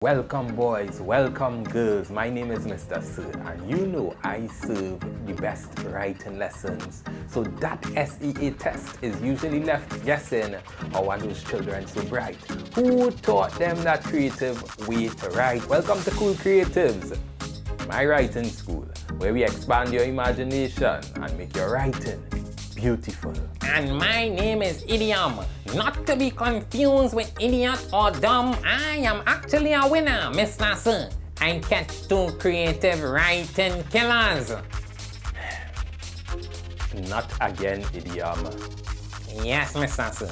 Welcome boys, welcome girls, my name is Mr. Sir and you know I serve the best writing lessons. So that S.E.A test is usually left guessing, how are those children so bright? Who taught them that creative way to write? Welcome to Cool Creatives, my writing school, where we expand your imagination and make your writing beautiful. And my name is Idiom, not to be confused with idiot or dumb. I am actually a winner, Mr. Sir. I catch two creative writing killers. Not again, Idiom. Yes, Mr. Sir.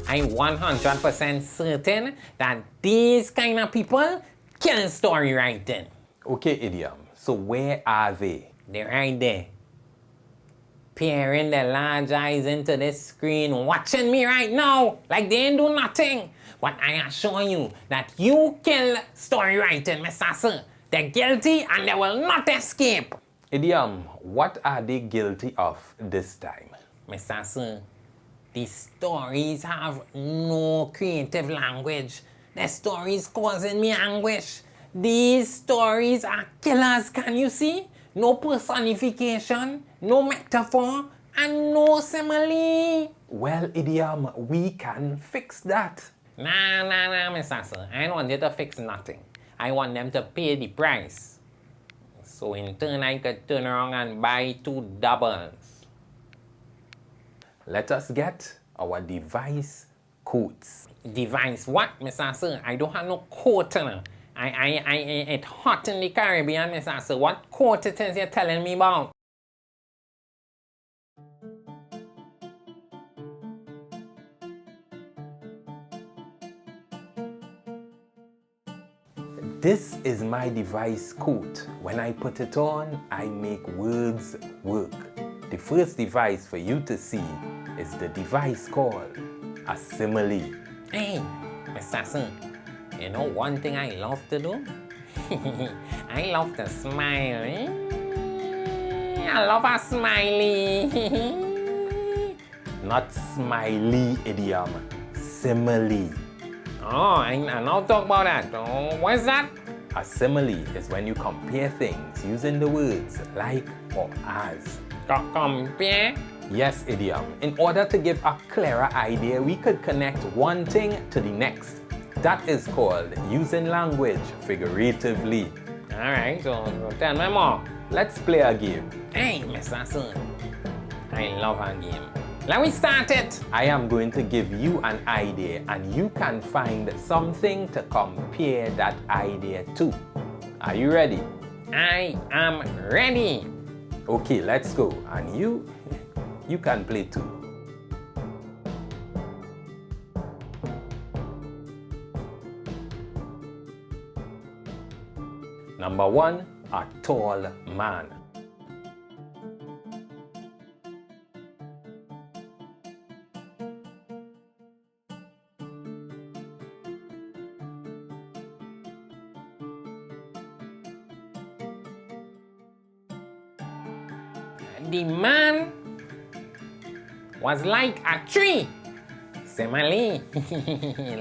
I'm 100% certain that these kind of people kill story writing. Okay, Idiom, so where are they? They're right there, peering their large eyes into this screen, watching me right now, like they ain't do nothing. But I assure you that you kill story writing, Mr. Sir. They're guilty and they will not escape. Idiom, what are they guilty of this time? Mr. Sir, these stories have no creative language. The stories causing me anguish. These stories are killers, can you see? No personification, no metaphor, and no simile. Well, Idiom, we can fix that. Nah, Mr. Sir. I don't want you to fix nothing. I want them to pay the price. So in turn, I could turn around and buy two doubles. Let us get our device quotes. Device what, Mr. Sir? I don't have no quote. It's hot in the Caribbean, Mr. Sir. What quote it is you're telling me about? This is my device quote. When I put it on, I make words work. The first device for you to see is the device called a simile. Hey, Mr. Sir, you know one thing I love to do? I love to smile. I love a smiley. Not smiley, Idiom. Simile. Oh, I now talk about that. Oh, what is that? A simile is when you compare things using the words like or as. Compare? Yes, Idiom. In order to give a clearer idea, we could connect one thing to the next. That is called using language figuratively. Alright, so tell me more. Let's play a game. Hey, Mr. Sir, I love a game. Let me start it. I am going to give you an idea and you can find something to compare that idea to. Are you ready? I am ready. Okay, let's go. And you can play too. Number 1, a tall man. The man was like a tree. Simile,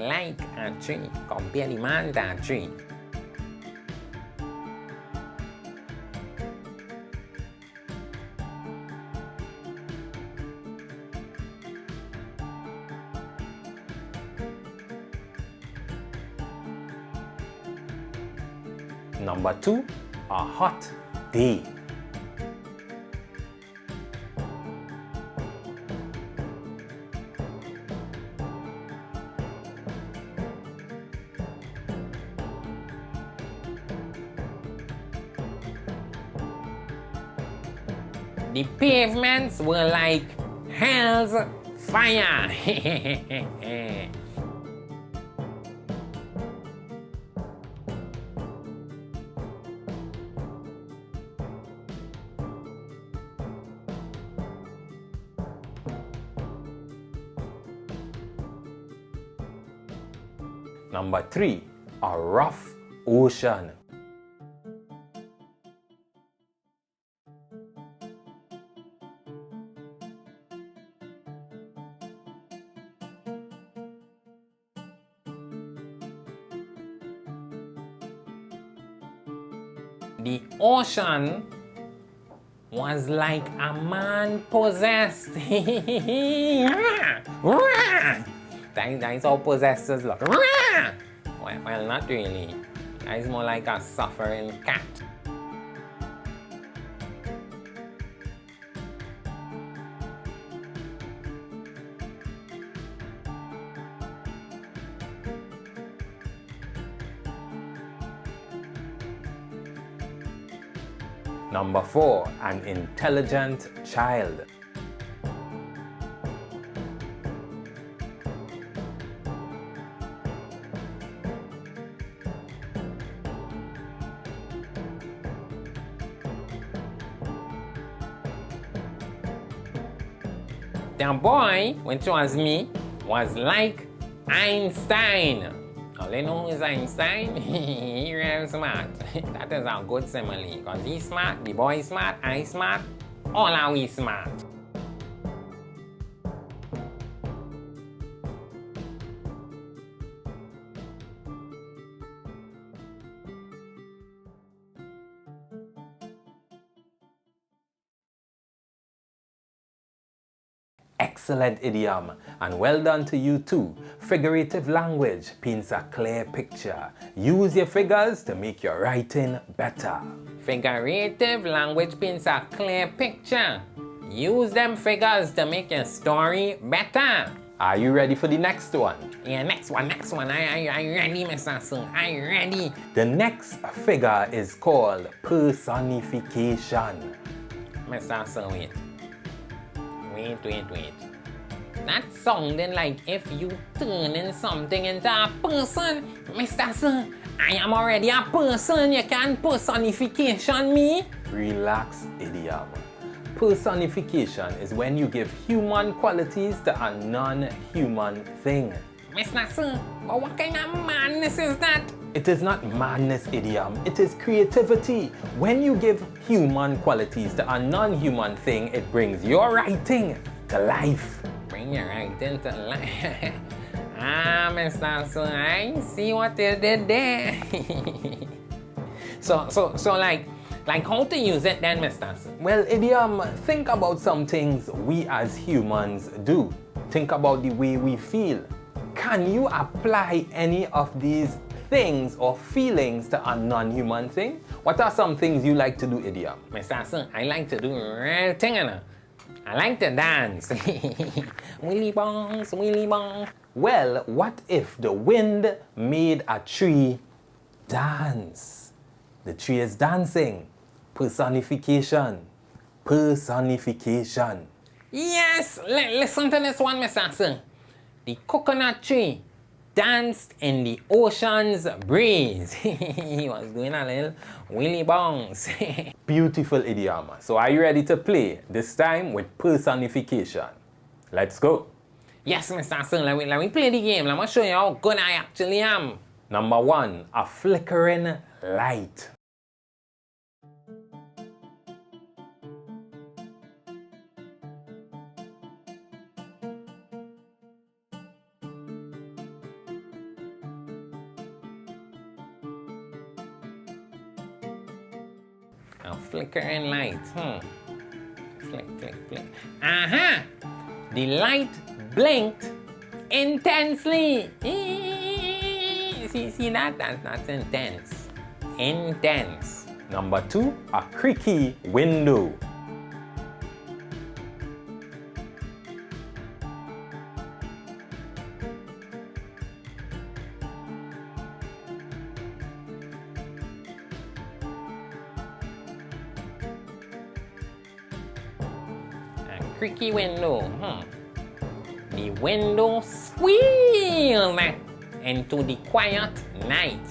like a tree. Compare the man to a tree. Number 2, a hot day. The pavements were like hell's fire. Number 3, a rough ocean. The ocean was like a man possessed. That is how possessors look. Well, not really. That is more like a suffering cat. Number 4, an intelligent child. The boy, which was me, was like Einstein. All they know is Einstein. He real smart. That is a good simile. Because he's smart, the boy is smart, I smart, all are we smart. Excellent idiom, and well done to you too. Figurative language paints a clear picture. Use your figures to make your writing better. Figurative language paints a clear picture. Use them figures to make your story better. Are you ready for the next one? Yeah, next one. I ready, Mr. Sir. I ready. The next figure is called personification. Mr. Sir, wait. That sounding like if you turning something into a person. Mr. Sir, I am already a person. You can personification me. Relax, idiom. Personification is when you give human qualities to a non-human thing. Mr. Sir, but what kind of madness is that? It is not madness, idiom. It is creativity. When you give human qualities to a non-human thing, it brings your writing to life. Bring your writing to life. Mr. Sir, I see what you did there. so like how to use it then, Mr. Sir? Well, idiom, think about some things we as humans do. Think about the way we feel. Can you apply any of these things or feelings to a non-human thing? What are some things you like to do, idiom? Mr. Sir, I like to do real thing, I like to dance. Willy bongs, willy bong. Well, what if the wind made a tree dance? The tree is dancing. Personification. Personification. Yes! Listen to this one, Mr. Sir. The coconut tree danced in the ocean's breeze. He was doing a little willy bongs. Beautiful idiom. So are you ready to play? This time with personification. Let's go. Yes, Mr. Sir. Let me play the game. Let me show you how good I actually am. Number 1, a flickering light. A flickering light. Flick, flick, flick. Aha! The light blinked intensely. See that? That's intense. Intense. Number 2, a creaky window. Creaky window. The window squealed into the quiet night.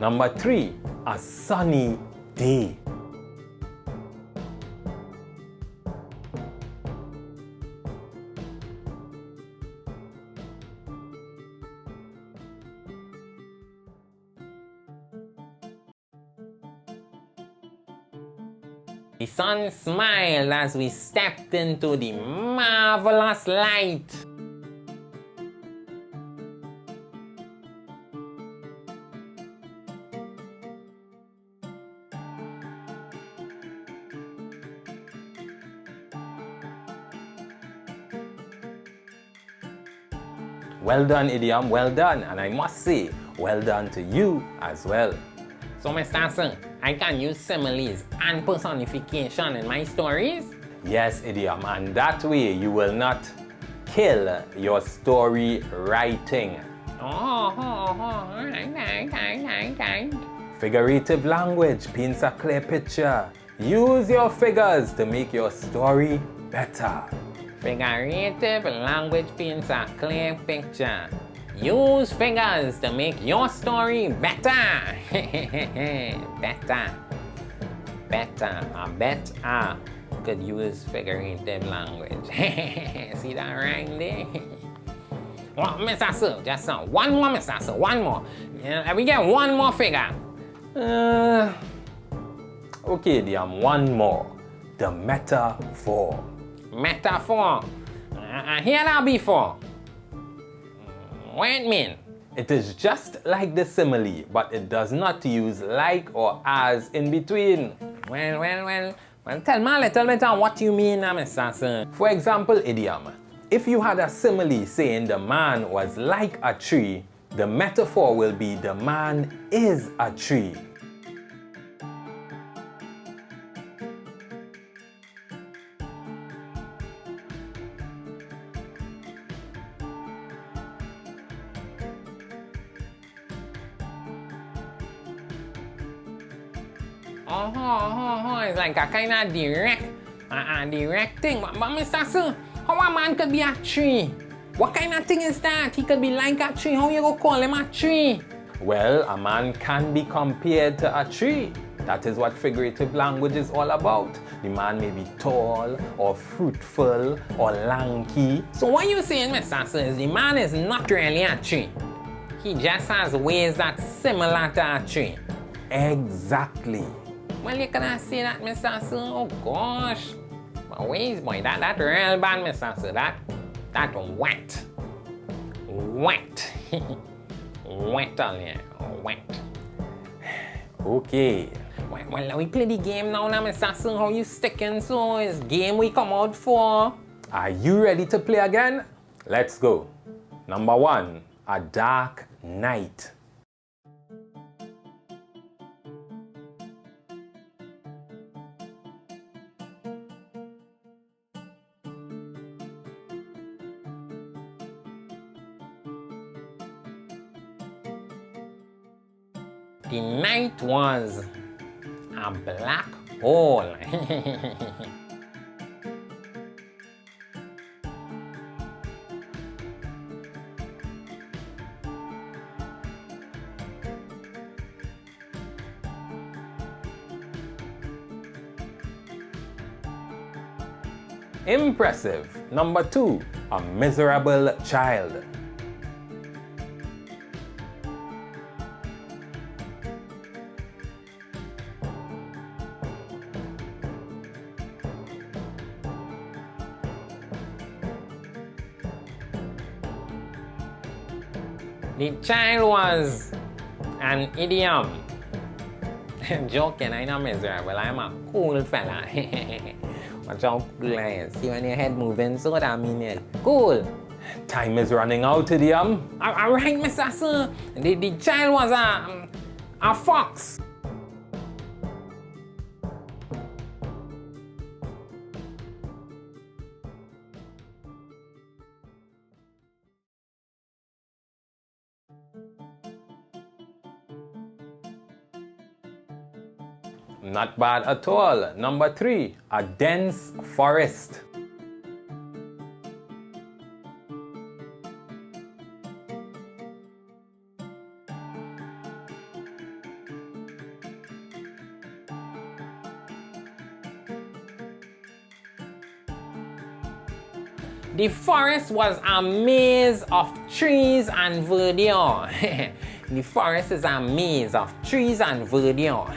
Number 3, a sunny day. The sun smiled as we stepped into the marvelous light. Well done, Idiom, well done. And I must say, well done to you as well. So, Mr. Sir, I can use similes and personification in my stories? Yes, Idiom, and that way you will not kill your story writing. Right. Figurative language paints a clear picture. Use your figures to make your story better. Figurative language paints a clear picture. Use figures to make your story better. Better. I bet I could use figurative language. See that right there? Well, Mr. Sir, just one more, Mr. Sir, one more. We get one more figure. Okay, Idiom, one more. The metaphor. Metaphor. Here that before. What it mean? It is just like the simile, but it does not use like or as in between. Well, tell me a little bit on what you mean, Mr. Sir. For example, Idiom, if you had a simile saying the man was like a tree, the metaphor will be the man is a tree. It's like a kind of direct thing. But Mr. Sir, how a man could be a tree? What kind of thing is that? He could be like a tree. How you go call him a tree? Well, a man can be compared to a tree. That is what figurative language is all about. The man may be tall or fruitful or lanky. So what you saying, Mr. Sir, is the man is not really a tree. He just has ways that's similar to a tree. Exactly. Well, you cannot say that, Mr. Sir. Oh gosh. My ways, boy, that real bad, Mr. Sir. That wet. Wet, Alia. Wet. Okay. Well, we play the game now, Mr. Sir. How you sticking? So it's game we come out for. Are you ready to play again? Let's go. Number 1, a dark night. The night was a black hole. Impressive. Number 2, a miserable child. The child was an idiom. Joking, I'm not miserable. I'm a cool fella. Watch how cool I am. See when your head moving, so that means it's cool. Time is running out, Idiom. Alright, Mr. Sir. The child was a fox. Not bad at all. Number 3, a dense forest. The forest was a maze of trees and verdure. The forest is a maze of trees and verdure.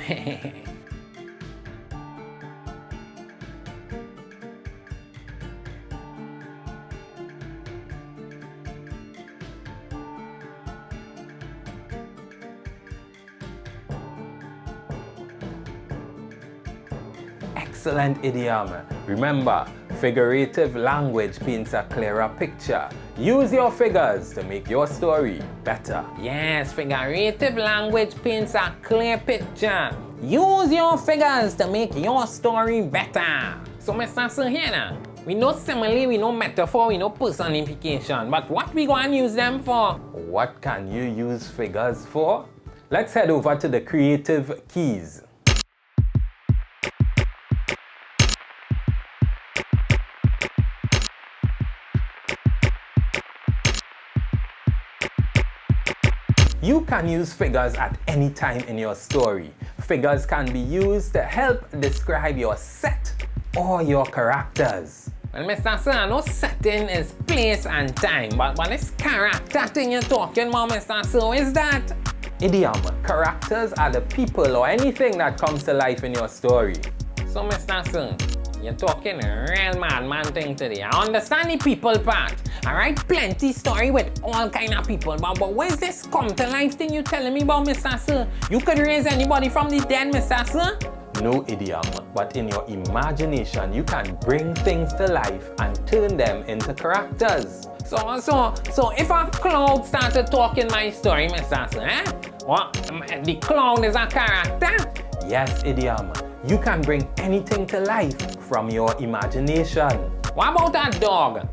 excellent idiom. Remember, figurative language paints a clearer picture. Use your figures to make your story better. Yes, figurative language paints a clear picture. Use your figures to make your story better. So, Mr. Sir, here now, we know simile, we know metaphor, we know personification, but what we going to use them for? What can you use figures for? Let's head over to the creative keys. You can use figures at any time in your story. Figures can be used to help describe your set or your characters. Well, Mr. Sir, I know setting is place and time, but this character thing you're talking about, Mr. Sir, what is that? Idiom. Characters are the people or anything that comes to life in your story. So, Mr. Sir, you're talking a real madman thing today. I understand the people part. I write plenty story with all kind of people, but where's this come to life thing you telling me about, Mr. Sir? You could raise anybody from the dead, Mr. Sir? No, idiom, but in your imagination, you can bring things to life and turn them into characters. So if a cloud started talking my story, Mr. Sir, what? The cloud is a character? Yes, idiom. You can bring anything to life from your imagination. What about that dog?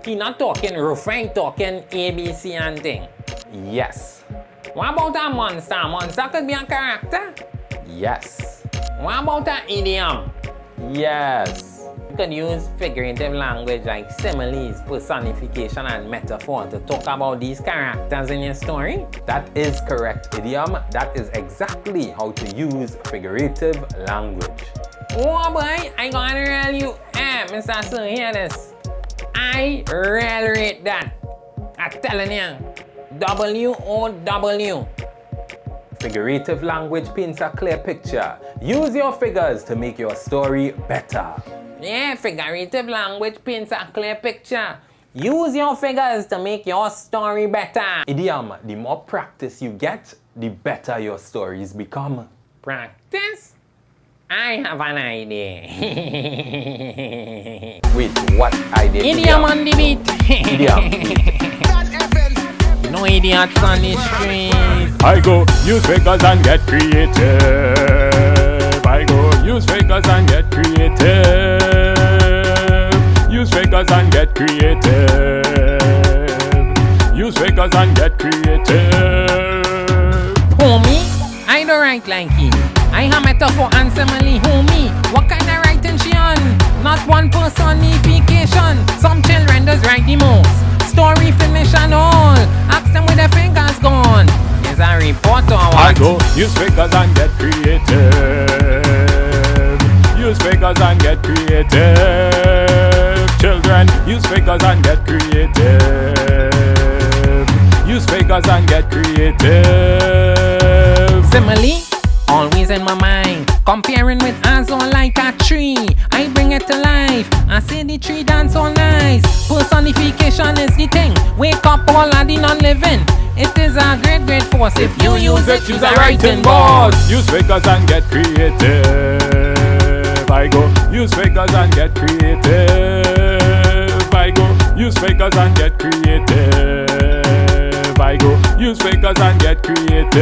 He not talking roof, right? Talking ABC and thing. Yes. What about a monster? Monster could be a character? Yes. What about an idiom? Yes. You could use figurative language like similes, personification, and metaphor to talk about these characters in your story. That is correct, idiom. That is exactly how to use figurative language. Oh boy, I gotta reel you. Mr. Sir, hear this. I really rate that. I'm telling you. W-O-W. Figurative language paints a clear picture. Use your figures to make your story better. Yeah, figurative language paints a clear picture. Use your figures to make your story better. Idiom, the more practice you get, the better your stories become. Practice? I have an idea. Wait, what idea? Idiom on the beat. Idiom. No idiots on the street. I go use figures and get creative. I go use figures and get creative. Use figures and get creative. Use figures and get creative. Homie, I don't write like you. I have metaphor and simile, homie. What kind of writing she on? Not one personification. Some children does write the most. Story finish and all. Ask them where their fingers gone. Is a report or what? I go use figures and get creative. Use figures and get creative. Children, use figures and get creative. Use figures and get creative. Simile, always in my mind. Comparing with us all like a tree. I bring it to life. I say the tree dance all nice. Personification is the thing. Wake up all of the non-living. It is a great force. If you use it, use a writing board. Use figures and get creative. I go use figures and get creative. I go use figures and get creative. I go use figures and get creative.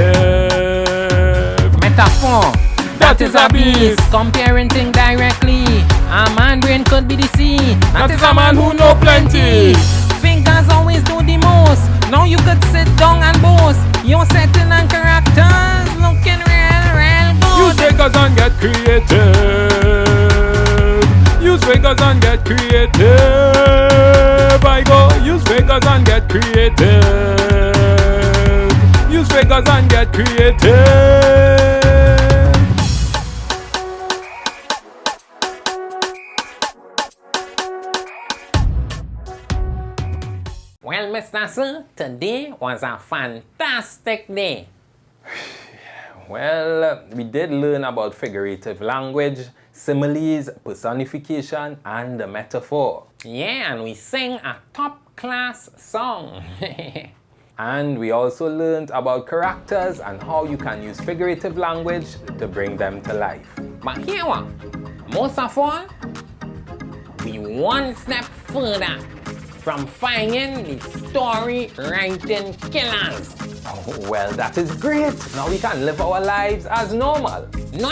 Metaphor, that is a beast. Comparing things directly. A man brain could be the sea. That is a man who know plenty. Fingers always do the most. Now you could sit down and boast. Your setting and characters looking real good. Use figures and get creative. Use figures and get creative. I go use figures and get creative. Use figures and get creative. Well, Mr. Sir, today was a fantastic day. Well, we did learn about figurative language, similes, personification, and the metaphor. Yeah, and we sang a top-class song. And we also learned about characters and how you can use figurative language to bring them to life. But here what? Most of all, we one step further from finding the story writing killers. Oh, well, that is great. Now we can live our lives as normal. No.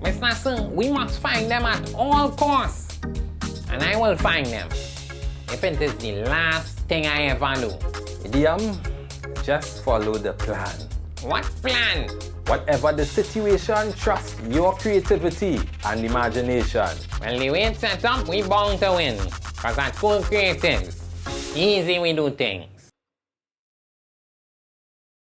Mr. Sir, we must find them at all costs. And I will find them. If it is the last thing I ever do. Idiom, just follow the plan. What plan? Whatever the situation, trust your creativity and imagination. Well, the way it's set up, we bound to win. Because at Cool Creatives, easy we do things.